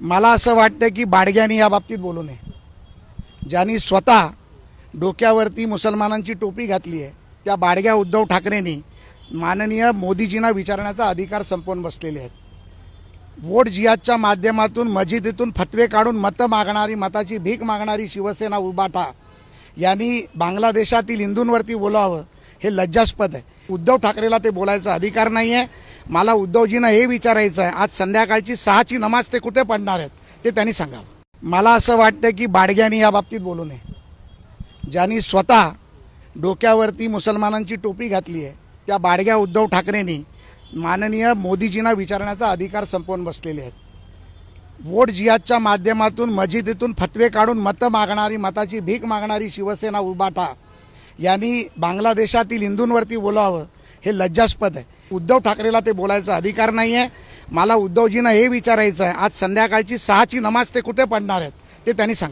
मला असं वाटतं की बाडग्यांनी या बाबतीत बोलू नये. ज्यांनी स्वतः डोक्यावरती मुसलमानांची टोपी घातली आहे त्या बाडग्या उद्धव ठाकरेंनी माननीय मोदीजींना विचारण्याचा अधिकार संपवून बसलेले आहेत. वोट जिहादच्या माध्यमातून मस्जिदीतून फतवे काढून मतं मागणारी, मताची भीक मागणारी शिवसेना उभाटा यांनी बांगलादेशातील हिंदूंवरती बोलावं हे लज्जास्पद आहे. उद्धव ठाकरेला ते बोलायचा अधिकार नाही आहे. मला उद्धवजींना हे विचारायचं आहे, आज संध्याकाळची 6ची नमाज ते कुठे पडणार आहेत ते त्यांनी सांगावं. मला असं वाटतं की बाडग्यांनी या बाबतीत बोलू नये. ज्यांनी स्वतः डोक्यावरती मुसलमानांची टोपी घातली आहे त्या बाडग्या उद्धव ठाकरेंनी माननीय मोदीजींना विचारण्याचा अधिकार संपवून बसलेले आहेत. वोट जिहादच्या माध्यमातून मस्जिदीतून फतवे काढून मतं मागणारी, मताची भीक मागणारी शिवसेना उभाटा यांनी बांगलादेशातील हिंदूंवरती बोलावं हे लज्जास्पद आहे. उद्धव ठाकरेला ते बोलायचा अधिकार नाही आहे. मला उद्धवजींना हे विचारायचं आहे, आज संध्याकाळची 6ची नमाज ते कुठे पडणार आहेत ते त्यांनी सांगा.